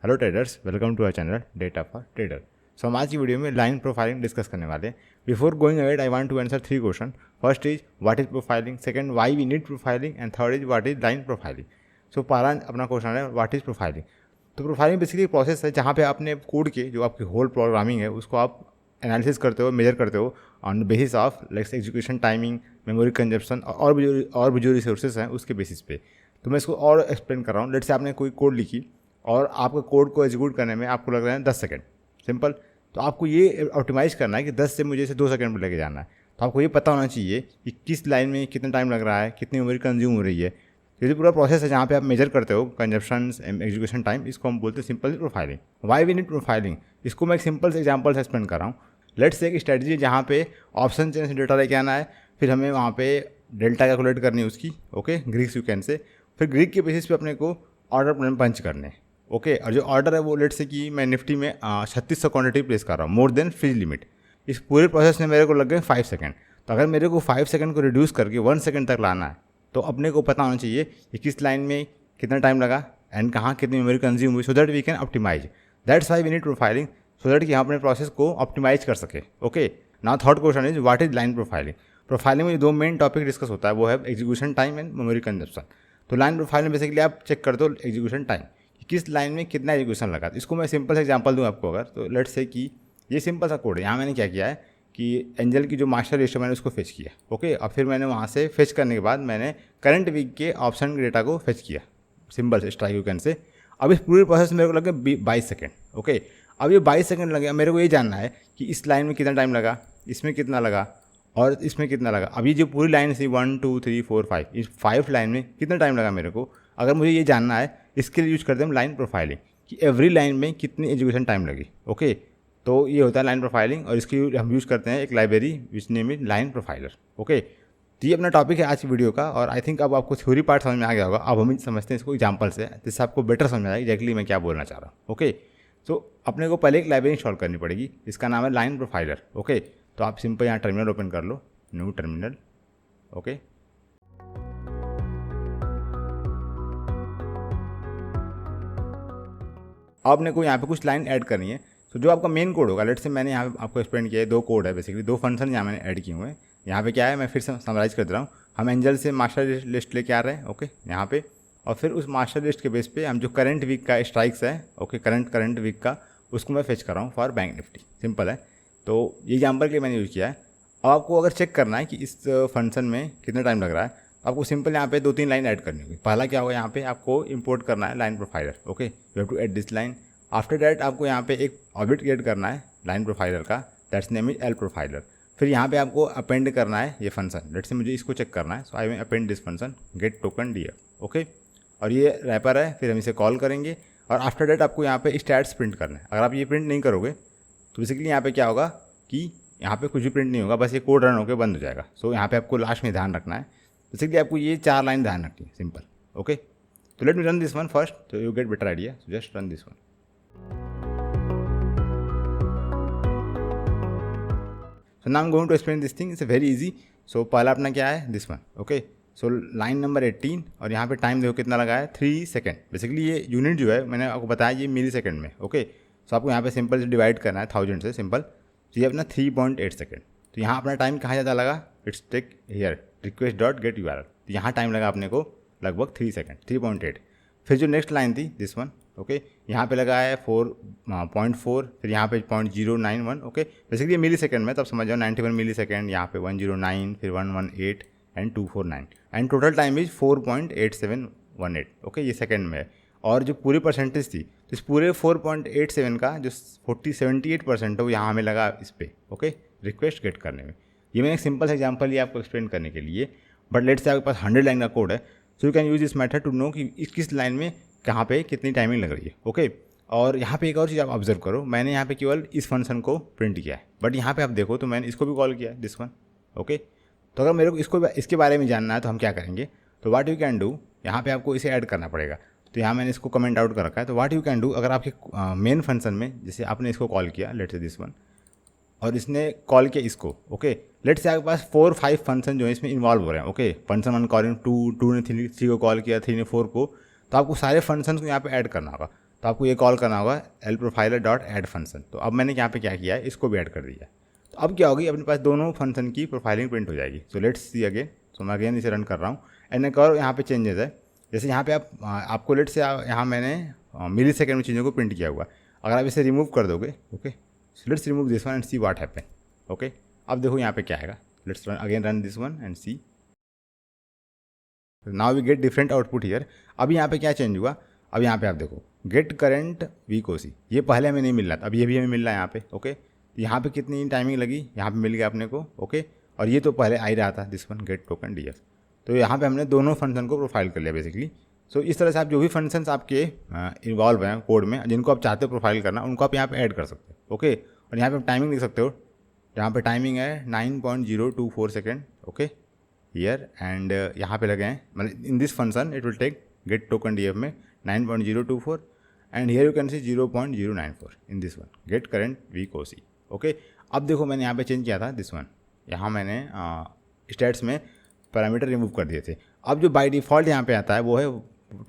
Hello traders, welcome to our channel data for trader. So हम आज की video में लाइन प्रोफाइलिंग डिस्कस करने वाले हैं। Before going ahead I want to answer 3 question. First is what is profiling, second why we need profiling and third is what is line profiling. So पहला अपना question है what is profiling. तो profiling basically process है जहाँ पे आपने code के जो आपकी होल प्रोग्रामिंग है उसको आप एनालिसिस करते हो, मेजर करते हो on the basis of like execution timing, memory consumption और भी जो रिसोर्सेज हैं उसके बेसिस पे। तो मैं इसको और एक्सप्लेन कर रहा हूँ। लेट्स से आपने कोई कोड लिखी और आपका कोड को एग्जीक्यूट करने में आपको लग रहा है 10 सेकंड, सिंपल। तो आपको ये ऑप्टिमाइज़ करना है कि 10 से मुझे इसे 2 सेकंड में लेके जाना है। तो आपको ये पता होना चाहिए कि किस लाइन में कितना टाइम लग रहा है, कितनी मेमोरी कंज्यूम हो रही है। तो ये पूरा प्रोसेस है जहाँ पे आप मेजर करते हो कंजप्शन, एग्जीक्यूशन टाइम। इसको हम बोलते हैं simple profiling. Why we need profiling, इसको मैं एक सिंपल से एग्जाम्पल से एक्सप्लेन कर रहा हूँ। लेट्स से एक स्ट्रेटजी है जहाँ पे ऑप्शन चेन से डेटा लेके आना है, फिर हमें वहाँ पे डेल्टा कैलकुलेट करनी है उसकी, ओके, ग्रीक सीक्वेंस से। फिर ग्रीक के बेसिस पे अपने को ऑर्डर प्लान पंच करने, ओके। और जो ऑर्डर है वो लेट्स से कि मैं निफ्टी में 3600 क्वान्टिटी प्लेस कर रहा हूँ, मोर देन फ्री लिमिट। इस पूरे प्रोसेस में मेरे को लग गए 5 सेकंड। तो अगर मेरे को 5 सेकंड को रिड्यूस करके 1 सेकंड तक लाना है तो अपने को पता होना चाहिए कि किस लाइन में कितना टाइम लगा एंड कहाँ कितनी मेमोरी कंज्यूम हुई, so that we can optimise. That's why we need profiling, so that कि हम अपने प्रोसेस को ऑप्टिमाइज कर सके, okay. Now third question is what is line profiling. Profiling में जो 2 मेन टॉपिक डिस्कस होता है वो है execution time and memory consumption. तो लाइन प्रोफाइलिंग में बेसिकली आप चेक कर दो एग्जीक्यूशन टाइम, किस लाइन में कितना एग्जीक्यूशन लगा। तो इसको मैं सिंपल से एग्जांपल दूं आपको। अगर तो लेट्स से कि ये सिंपल सा कोड है। यहाँ मैंने क्या किया है कि एंजल की जो मास्टर लिस्ट है मैंने उसको फेच किया, ओके। और फिर मैंने वहाँ से फेच करने के बाद मैंने करंट वीक के ऑप्शन के डेटा को फेच किया, सिंपल से स्ट्राइक यूकैन से। अब इस पूरे प्रोसेस में मेरे को लगे 22 सेकेंड, ओके। अब ये 22 सेकेंड लगे, मेरे को ये जानना है कि इस लाइन में कितना टाइम लगा, इसमें कितना लगा और इसमें कितना लगा। अब ये जो पूरी लाइन थी 1 2 3 4 5, इस 5 लाइन में कितना टाइम लगा मेरे को, अगर मुझे ये जानना है, इसके लिए यूज करते हैं हम लाइन प्रोफाइलिंग कि एवरी लाइन में कितनी एजुकेशन टाइम लगी, ओके। तो ये होता है लाइन प्रोफाइलिंग और इसकी हम यूज़ करते हैं एक library which name is line profiler, okay. तो ये अपना टॉपिक है आज की वीडियो का। और आई थिंक अब आपको थ्योरी पार्ट समझ में आ गया होगा। अब हम समझते हैं इसको एग्जाम्पल से, जिससे आपको बेटर समझ में आएगा एग्जैक्टली मैं क्या बोलना चाह रहा हूँ, ओके। तो अपने को पहले एक लाइब्रेरी इंस्टॉल करनी पड़ेगी, इसका नाम है लाइन प्रोफाइलर, ओके। तो आप सिंपल यहाँ टर्मिनल ओपन कर लो, न्यू टर्मिनल, ओके। अब अपने को यहाँ पे कुछ लाइन ऐड करनी है। तो जो आपका मेन कोड होगा, लेट से मैंने यहाँ पे आपको एक्सप्लेन किया है, 2 कोड है बेसिकली, 2 फंक्शन यहाँ मैंने ऐड किए हुए हैं। यहाँ पे क्या है, मैं फिर से समराइज कर दे रहा हूँ। हम एंजल से मास्टर लिस्ट लेके आ रहे हैं, ओके, यहाँ पे। और फिर उस मास्टर लिस्ट के बेस पे हम जो करंट वीक का स्ट्राइक्स है, ओके, करंट वीक का, उसको मैं फेच कर रहा हूँ फॉर बैंक निफ्टी, सिंपल है। तो ये एग्जाम्पल के लिए मैंने यूज़ किया है। अब आपको अगर चेक करना है कि इस फंक्शन में कितना टाइम लग रहा है, आपको सिंपल यहाँ पे 2-3 लाइन ऐड करनी होगी। पहला क्या होगा, यहाँ पे आपको इंपोर्ट करना है line profiler, okay. You have to add this line. After that आपको यहाँ पे एक ऑब्जेक्ट क्रिएट करना है लाइन प्रोफाइलर का, that's name is L profiler. फिर यहाँ पे आपको अपेंड करना है ये फंक्शन। लेट्स से मुझे इसको चेक करना है, so I will append this function get token DF, okay. और ये रैपर है, फिर हम इसे कॉल करेंगे। और आफ्टर दैट आपको यहाँ पे स्टैट्स प्रिंट करना है। अगर आप ये प्रिंट नहीं करोगे तो बेसिकली यहाँ पे क्या होगा कि यहाँ पे कुछ भी प्रिंट नहीं होगा, बस ये कोड रन होकर बंद हो जाएगा। सो यहाँ पे आपको लास्ट में ध्यान रखना है, बेसिकली आपको ये 4 लाइन ध्यान रखनी है, सिंपल, ओके। तो let me run this one first, तो you get better idea. So just run this one. So now I am going to explain this thing, it's very easy. So पहला अपना क्या है, this one, okay. So line number 18 और यहाँ पे time देखो कितना लगा है, 3 सेकेंड। बेसिकली ये यूनिट जो है मैंने आपको बताया ये मिली सेकेंड में, ओके। सो आपको यहाँ पे सिंपल से डिवाइड करना है 1000 से, सिंपल। तो ये अपना 3.8 सेकेंड। तो यहाँ अपना टाइम कहाँ ज़्यादा लगा, it's take here request dot get URL। तो यहाँ टाइम लगा अपने को लगभग 3 सेकेंड, 3.8। फिर जो नेक्स्ट लाइन थी दिस वन, ओके, यहाँ पे लगा है 4.4, फिर यहाँ पे 0.091, ओके। बेसिकली मिली सेकेंड में, तब समझ जाओ 91 मिली सेकेंड, यहाँ पे 109, फिर 118 and 249 and total time is 4.8718, okay. ये सेकेंड में है। और जो पूरी परसेंटेज थी, तो इस पूरे 4.87 का जो 78% है वो यहाँ हमें लगा इस पर, ओके, रिक्वेस्ट गेट करने में। ये मैंने एक सिंपल सा एग्जाम्पल लिया आपको एक्सप्लेन करने के लिए। बट लेट्स से आपके पास 100 लाइन का कोड है, so you can use this method to know कि किस लाइन में कहाँ पे कितनी टाइमिंग लग रही है, ओके। और यहाँ पे एक और चीज़ आप ऑब्जर्व करो, मैंने यहाँ पे केवल इस फंक्शन को प्रिंट किया है, बट यहाँ पे आप देखो तो मैंने इसको भी कॉल किया है, दिस वन, ओके। तो अगर मेरे को इसके बारे में जानना है तो हम क्या करेंगे, तो व्हाट यू कैन डू, यहाँ पे आपको इसे ऐड करना पड़ेगा। तो यहाँ मैंने इसको कमेंट आउट कर रखा है। तो व्हाट यू कैन डू, अगर आपके मेन फंक्शन में जैसे आपने इसको कॉल किया, लेट्स से दिस वन, और इसने कॉल किया इसको, ओके। लेट्स से आपके पास 4-5 फंक्शन जो है इसमें इन्वॉल्व हो रहे हैं, ओके। फंक्शन 1 कॉलिंग 2 ने 3 को कॉल किया, 3 ने 4 को। तो आपको सारे फंक्शन को यहाँ पे ऐड करना होगा। तो आपको ये कॉल करना होगा lprofiler.add फंक्शन। तो अब मैंने यहाँ पे क्या किया है, इसको भी ऐड कर दिया। तो अब क्या होगी, अपने पास दोनों फंक्शन की प्रोफाइलिंग प्रिंट हो जाएगी। So let's see again. सो मैं अगेन इसे रन कर रहा हूँ एंड एक और यहाँ पे चेंजेस है। जैसे यहाँ पे आपको लेट से यहाँ मैंने मिली सेकेंड में चीज़ों को प्रिंट किया हुआ। अगर आप इसे रिमूव कर दोगे, okay, so let's remove this one and see what happen. Okay, अब देखो यहाँ पे क्या आएगा। Let's again run this one and see. Now we get different output here. अब यहाँ पे क्या चेंज हुआ, अब यहाँ पे आप देखो गेट करेंट वीक ओसी, ये पहले हमें नहीं मिल रहा था, अब ये भी हमें मिल रहा है यहाँ पे। ओके, यहाँ पे कितनी टाइमिंग लगी, यहाँ पे मिल गया अपने को। ओके, और ये तो पहले आ ही रहा था this one gate token DF. तो यहाँ पे हमने दोनों फंक्शन को प्रोफाइल कर लिया बेसिकली। सो इस तरह से आप जो भी फंक्शंस आपके इन्वॉल्व हैं कोड में, जिनको आप चाहते हो प्रोफाइल करना, उनको आप यहाँ पे ऐड कर सकते हो। ओके, और यहाँ पे आप टाइमिंग देख सकते हो, यहाँ पे टाइमिंग है 9.024 सेकेंड। ओके हियर एंड यहाँ पे लगे हैं, मतलब in this function it will take get token DF में 9.024 and here you can see 0.094 in this one get current week OC. Okay, अब देखो मैंने यहाँ पे चेंज किया था दिस वन, यहाँ मैंने स्टेट्स में पैरामीटर रिमूव कर दिए थे। अब जो बाय डिफ़ॉल्ट यहाँ पे आता है वो है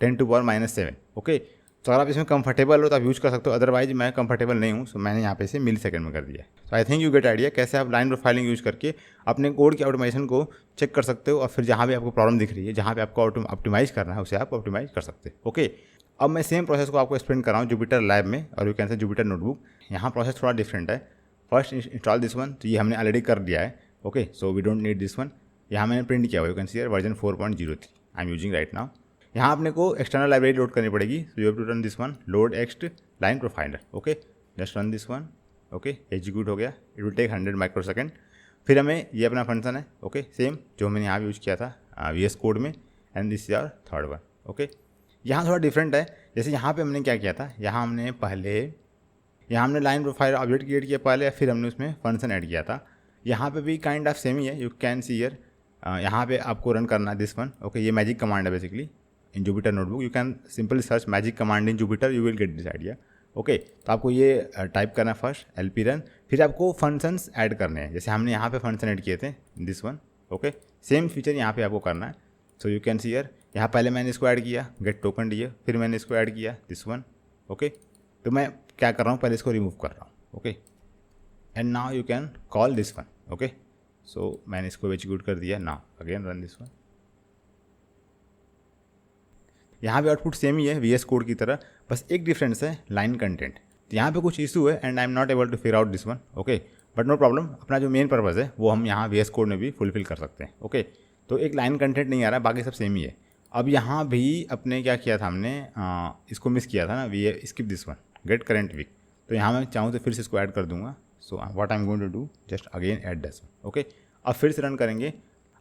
10⁻⁻7। ओके, तो अगर आप इसमें कंफर्टेबल हो तो आप यूज़ कर सकते हो, अदरवाइज मैं कंफर्टेबल नहीं हूँ, सो मैंने यहाँ पे इसे मिली सेकंड में कर दिया। So I think you get idea कैसे आप लाइन प्रोफाइलिंग यूज़ करके अपने कोड की ऑप्टिमाइजेशन को चेक कर सकते हो, और फिर जहाँ भी आपको प्रॉब्लम दिख रही है, जहाँ पे आपको ऑप्टिमाइज़ करना है, उसे आप ऑप्टिमाइज़ कर सकते हो। ओके, अब मैं सेम प्रोसेस को आपको एक्सप्लेन कर रहा हूँ जुपिटर लैब में, और you can say Jupyter notebook. यहाँ प्रोसेस थोड़ा डिफरेंट है। फर्स्ट इंस्टॉल दिस वन, तो ये हमने ऑलरेडी कर दिया है। Okay, so we don't need this one. यहाँ मैंने प्रिंट किया हुआ, you can see version 4.03 I am using right now. यहाँ आपने को एक्सटर्नल लाइब्रेरी लोड करनी पड़ेगी, so you have to run this one load ext line profiler. Okay, just run this one. Okay, execute हो गया, it will take 100 microsecond. फिर हमें ये अपना फंक्शन है, ओके, सेम जो मैंने यहाँ यूज़ किया था VS कोड में, and this is our third one. Okay, यहाँ थोड़ा डिफरेंट है। जैसे यहाँ पे हमने क्या किया था, यहाँ हमने लाइन प्रोफाइल ऑब्जेक्ट क्रिएट किया पहले, फिर हमने उसमें फंक्शन ऐड किया था। यहाँ पे भी काइंड ऑफ सेम ही है, यू कैन सी हियर। यहाँ पे आपको रन करना है दिस वन। ओके, ये मैजिक कमांड है basically in Jupyter notebook. You can simply search magic command in Jupiter, you will get this idea. Okay, तो आपको ये टाइप करना है फर्स्ट LP रन, फिर आपको फंक्शंस ऐड करने हैं। जैसे हमने यहाँ पे फंक्शन ऐड किए थे this one. Okay, same feature यहाँ पे आपको करना है। So you can see here, यहाँ पहले मैंने इसको ऐड किया गेट टोकन दिए, फिर मैंने इसको ऐड किया दिस वन। ओके, तो मैं क्या कर रहा हूँ, पहले इसको रिमूव कर रहा हूँ। Okay, and now you can call this one. Okay, so मैंने इसको एग्जीक्यूट कर दिया। Now again run this one. यहाँ पे आउटपुट सेम ही है VS कोड की तरह, बस एक डिफरेंस है लाइन कंटेंट। तो यहाँ पे कुछ इशू है and I am not able to figure out this one. Okay, but no problem, अपना जो मेन पर्पज़ है वो हम यहाँ VS कोड में भी फुलफिल कर सकते हैं। ओके, तो एक लाइन कंटेंट नहीं आ रहा, बाकी सब सेम ही है। अब यहाँ भी अपने क्या किया था, हमने इसको मिस किया था ना, skip this one get current week. तो यहाँ मैं चाहूँ तो फिर से इसको ऐड कर दूंगा। So what I am going to do, just again add this one. Okay, अब फिर से रन करेंगे,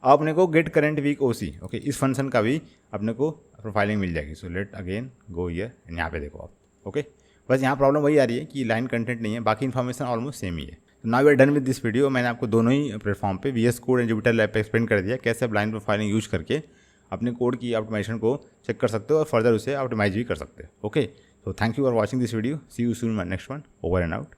अब अपने को get current week OC। Okay, इस फंक्शन का भी अपने को प्रोफाइलिंग मिल जाएगी। So let again go here, यहाँ पे देखो आप। ओके, बस यहाँ प्रॉब्लम वही आ रही है कि लाइन कंटेंट नहीं है, बाकी इन्फॉर्मेशन ऑलमोस्ट सेम ही है। तो now we are done with this video. मैंने आपको दोनों ही प्लेटफॉर्म पे VS code and Jupyter lab पे एक्सप्लेन कर दिया कैसे आप लाइन प्रोफाइलिंग यूज करके अपने कोड की ऑप्टिमाइजेशन को चेक कर सकते हो और फर्दर उसे ऑप्टिमाइज भी कर सकते हो। Okay, so thank you for watching this video, see you soon my next one, over and out.